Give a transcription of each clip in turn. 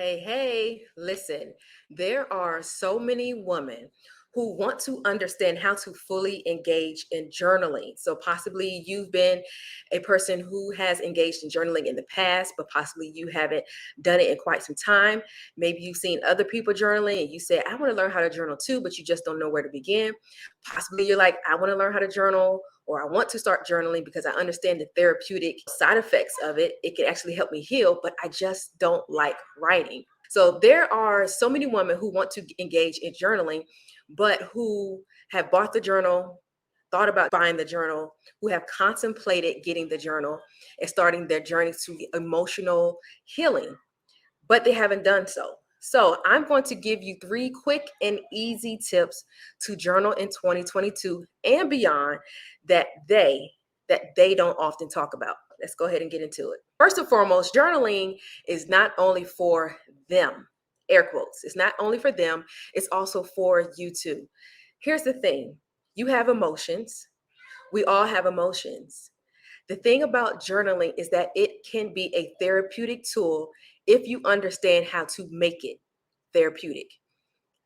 Hey, listen, there are so many women who want to understand how to fully engage in journaling. So, possibly you've been a person who has engaged in journaling in the past, but possibly you haven't done it in quite some time. Maybe you've seen other people journaling and you say, I want to learn how to journal too, but you just don't know where to begin. Possibly you're like, I want to learn how to journal. Or I want to start journaling because I understand the therapeutic side effects of it. It can actually help me heal, but I just don't like writing. So there are so many women who want to engage in journaling, but who have bought the journal, thought about buying the journal, who have contemplated getting the journal and starting their journey to emotional healing, but they haven't done so. So I'm going to give you 3 quick and easy tips to journal in 2022 and beyond that they don't often talk about. Let's go ahead and get into it. First and foremost, journaling is not only for them, air quotes. It's not only for them, it's also for you too. Here's the thing. You have emotions. We all have emotions. The thing about journaling is that it can be a therapeutic tool if you understand how to make it therapeutic.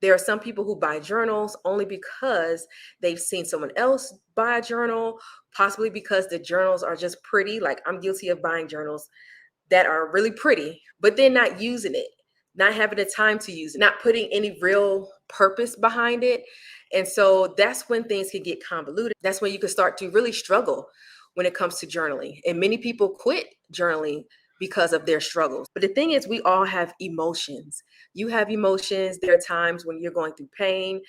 There are some people who buy journals only because they've seen someone else buy a journal, possibly because the journals are just pretty. Like I'm guilty of buying journals that are really pretty, but then not using it, not having the time to use it, not putting any real purpose behind it. And so that's when things can get convoluted. That's when you can start to really struggle when it comes to journaling. And many people quit journaling because of their struggles. But the thing is, we all have emotions. You have emotions. There are times when you're going through pain.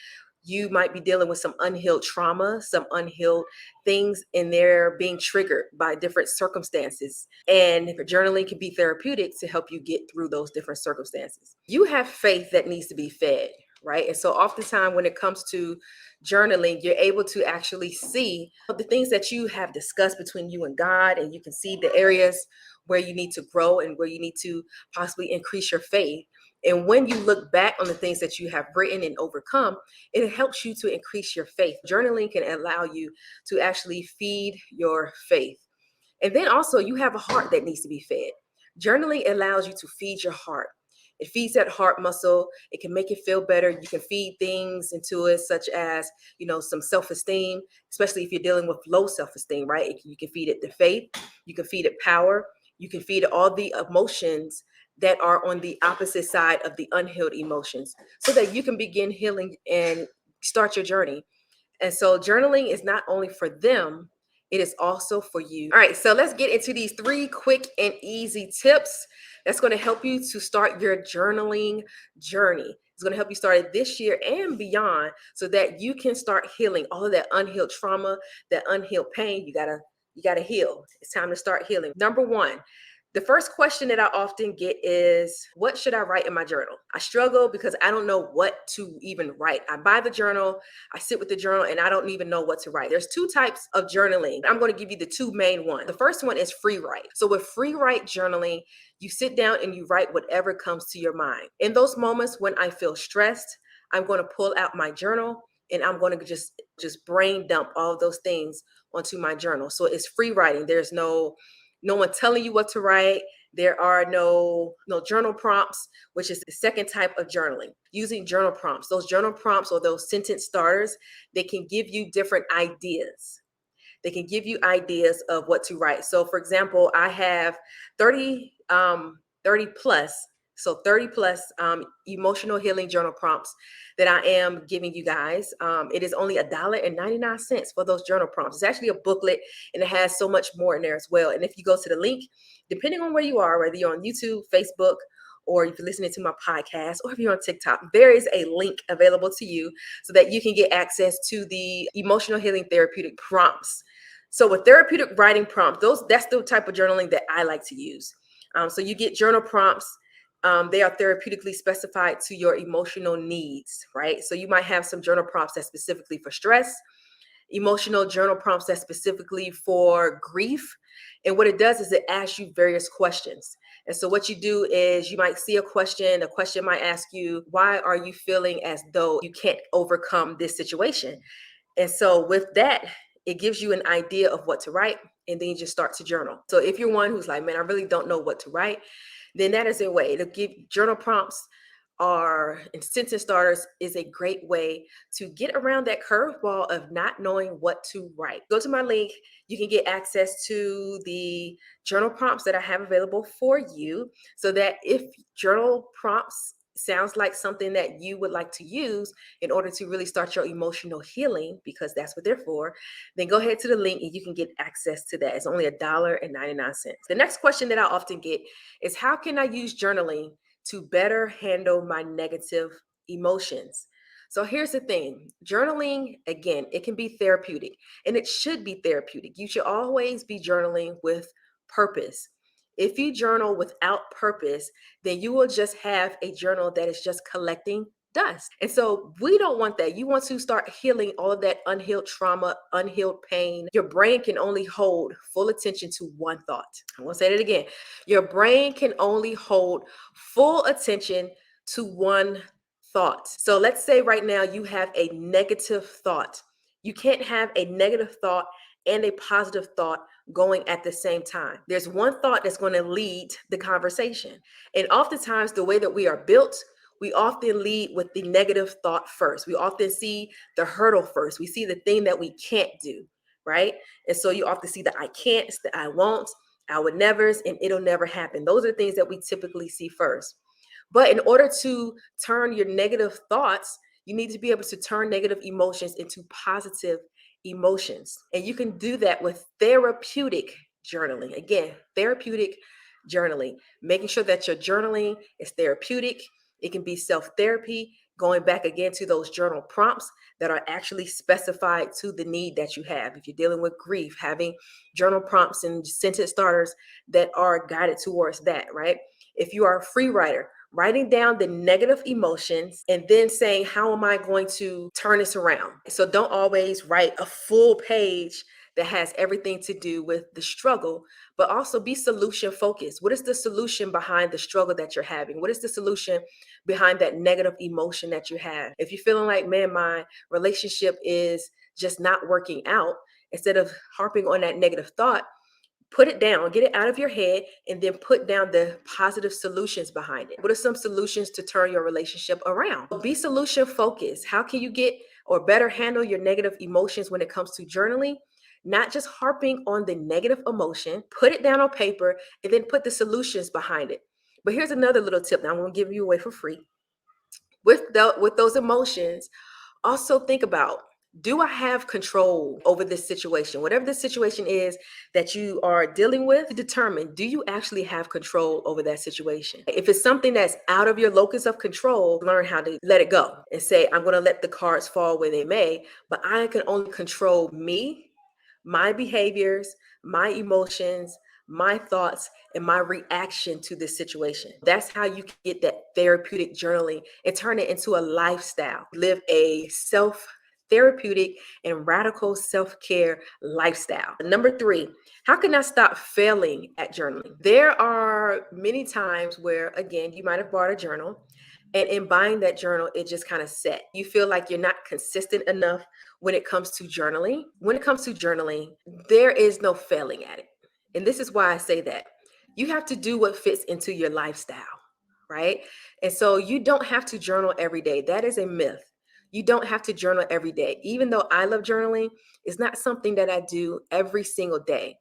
You might be dealing with some unhealed trauma, some unhealed things, and they're being triggered by different circumstances. And journaling can be therapeutic to help you get through those different circumstances. You have faith that needs to be fed, right? And so oftentimes when it comes to journaling, you're able to actually see the things that you have discussed between you and God, and you can see the areas where you need to grow and where you need to possibly increase your faith. And when you look back on the things that you have written and overcome, it helps you to increase your faith. Journaling can allow you to actually feed your faith. And then also, you have a heart that needs to be fed. Journaling allows you to feed your heart. It feeds that heart muscle. It can make it feel better. You can feed things into it, such as, some self-esteem, especially if you're dealing with low self-esteem, right? You can feed it the faith. You can feed it power. You can feed it all the emotions that are on the opposite side of the unhealed emotions so that you can begin healing and start your journey. And so journaling is not only for them, it is also for you. All right, so let's get into these 3 quick and easy tips that's going to help you to start your journaling journey. It's going to help you start it this year and beyond so that you can start healing all of that unhealed trauma, that unhealed pain. You gotta heal. It's time to start healing. Number 1, the first question that I often get is, what should I write in my journal? I struggle because I don't know what to even write. I buy the journal, I sit with the journal, and I don't even know what to write. There's 2 types of journaling. I'm going to give you the 2 main ones. The first one is free write. So with free write journaling, you sit down and you write whatever comes to your mind. In those moments when I feel stressed, I'm going to pull out my journal and I'm going to just brain dump all of those things onto my journal. So it's free writing. There's no one telling you what to write. There are no journal prompts, which is the second type of journaling. Using journal prompts, those journal prompts or those sentence starters, they can give you different ideas. They can give you ideas of what to write. So for example, I have 30 plus, so 30 plus emotional healing journal prompts that I am giving you guys. It is only $1.99 for those journal prompts. It's actually a booklet and it has so much more in there as well. And if you go to the link, depending on where you are, whether you're on YouTube, Facebook, or if you're listening to my podcast, or if you're on TikTok, there is a link available to you so that you can get access to the emotional healing therapeutic prompts. So with therapeutic writing prompts, that's the type of journaling that I like to use. So you get journal prompts. They are therapeutically specified to your emotional needs, right? So you might have some journal prompts that's specifically for stress, emotional journal prompts that's specifically for grief. And what it does is it asks you various questions. And so what you do is you might see a question might ask you, why are you feeling as though you can't overcome this situation? And so with that, it gives you an idea of what to write, and then you just start to journal. So if you're one who's like, man, I really don't know what to write, then that is a way to give journal prompts are and sentence starters is a great way to get around that curveball of not knowing what to write. Go to my link. You can get access to the journal prompts that I have available for you so that if journal prompts sounds like something that you would like to use in order to really start your emotional healing, because that's what they're for, then go ahead to the link and you can get access to that. It's only $1.99. The next question that I often get is, how can I use journaling to better handle my negative emotions? So here's the thing, journaling, again, it can be therapeutic, and it should be therapeutic. You should always be journaling with purpose. If you journal without purpose, then you will just have a journal that is just collecting dust. And so we don't want that. You want to start healing all of that unhealed trauma, unhealed pain. Your brain can only hold full attention to one thought. I'm going to say it again. Your brain can only hold full attention to one thought. So let's say right now you have a negative thought. You can't have a negative thought and a positive thought going at the same time. There's one thought that's going to lead the conversation. And oftentimes, the way that we are built, we often lead with the negative thought first. We often see the hurdle first. We see the thing that we can't do, right? And so you often see the I can'ts, the I won't, I would nevers, and it'll never happen. Those are things that we typically see first. But in order to turn your negative thoughts, you need to be able to turn negative emotions into positive emotions. And you can do that with therapeutic journaling. Again, therapeutic journaling, making sure that your journaling is therapeutic. It can be self therapy, going back again to those journal prompts that are actually specified to the need that you have. If you're dealing with grief, having journal prompts and sentence starters that are guided towards that, right? If you are a free writer, writing down the negative emotions and then saying, how am I going to turn this around? So don't always write a full page that has everything to do with the struggle, but also be solution focused. What is the solution behind the struggle that you're having? What is the solution behind that negative emotion that you have? If you're feeling like, man, my relationship is just not working out, instead of harping on that negative thought, put it down, get it out of your head, and then put down the positive solutions behind it. What are some solutions to turn your relationship around? Be solution focused. How can you get or better handle your negative emotions when it comes to journaling? Not just harping on the negative emotion, put it down on paper, and then put the solutions behind it. But here's another little tip that I'm going to give you away for free. With those emotions, also think about, do I have control over this situation? Whatever the situation is that you are dealing with, determine, do you actually have control over that situation? If it's something that's out of your locus of control, learn how to let it go and say, I'm going to let the cards fall where they may, but I can only control me, my behaviors, my emotions, my thoughts, and my reaction to this situation. That's how you can get that therapeutic journaling and turn it into a lifestyle. Live a self therapeutic and radical self-care lifestyle. Number 3, how can I stop failing at journaling? There are many times where, again, you might have bought a journal, and in buying that journal, it just kind of set. You feel like you're not consistent enough when it comes to journaling. When it comes to journaling, there is no failing at it. And this is why I say that. You have to do what fits into your lifestyle, right? And so you don't have to journal every day. That is a myth. You don't have to journal every day. Even though I love journaling, it's not something that I do every single day.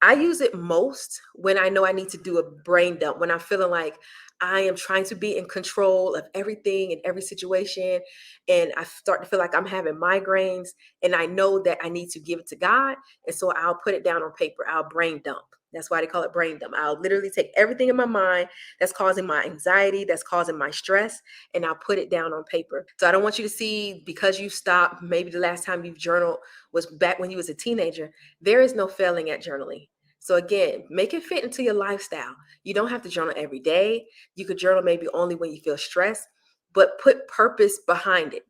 I use it most when I know I need to do a brain dump, when I'm feeling like I am trying to be in control of everything in every situation. And I start to feel like I'm having migraines and I know that I need to give it to God. And so I'll put it down on paper. I'll brain dump. That's why they call it brain dump. I'll literally take everything in my mind that's causing my anxiety, that's causing my stress, and I'll put it down on paper. So I don't want you to see, because you stopped, maybe the last time you've journaled was back when you was a teenager. There is no failing at journaling. So again, make it fit into your lifestyle. You don't have to journal every day. You could journal maybe only when you feel stressed, but put purpose behind it.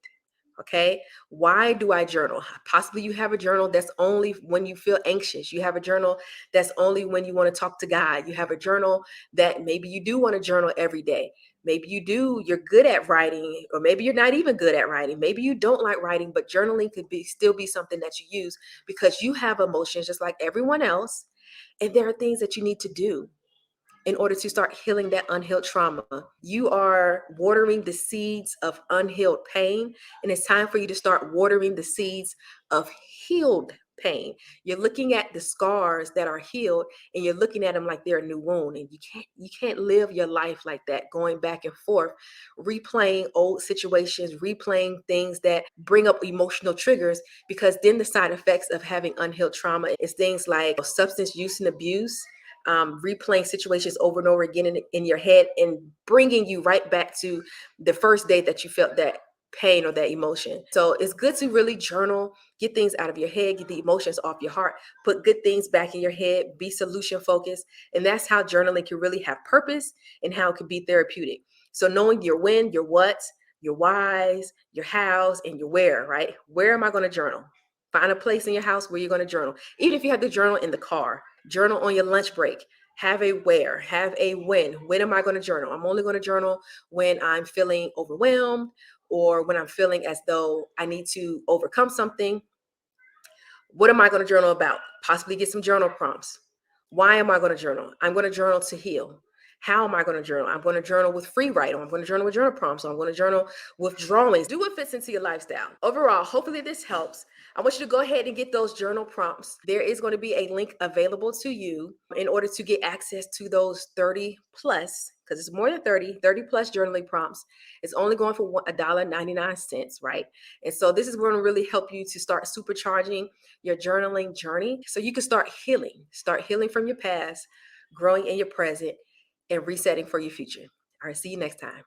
Okay. Why do I journal? Possibly you have a journal that's only when you feel anxious. You have a journal that's only when you want to talk to God. You have a journal that maybe you do want to journal every day. Maybe you're good at writing, or maybe you're not even good at writing. Maybe you don't like writing, but journaling could still be something that you use because you have emotions just like everyone else. And there are things that you need to do. in order to start healing that unhealed trauma. You are watering the seeds of unhealed pain, and it's time for you to start watering the seeds of healed pain. You're looking at the scars that are healed, and you're looking at them like they're a new wound, and you can't live your life like that, going back and forth, replaying old situations, replaying things that bring up emotional triggers, because then the side effects of having unhealed trauma is things like substance use and abuse, replaying situations over and over again in your head, and bringing you right back to the first day that you felt that pain or that emotion. So it's good to really journal, get things out of your head, get the emotions off your heart, put good things back in your head, be solution focused. And that's how journaling can really have purpose and how it can be therapeutic. So knowing your when, your what, your whys, your hows, and your where, right? Where am I going to journal? Find a place in your house where you're going to journal. Even if you have to journal in the car, journal on your lunch break. Have a where, have a when. When am I going to journal? I'm only going to journal when I'm feeling overwhelmed or when I'm feeling as though I need to overcome something. What am I going to journal about? Possibly get some journal prompts. Why am I going to journal? I'm going to journal to heal. How am I going to journal? I'm going to journal with free write, or I'm going to journal with journal prompts, or I'm going to journal with drawings. Do what fits into your lifestyle. Overall, hopefully this helps. I want you to go ahead and get those journal prompts. There is going to be a link available to you in order to get access to those 30 plus, because it's more than 30 plus journaling prompts. It's only going for $1.99, right? And so this is going to really help you to start supercharging your journaling journey so you can start healing from your past, growing in your present, and resetting for your future. All right, see you next time.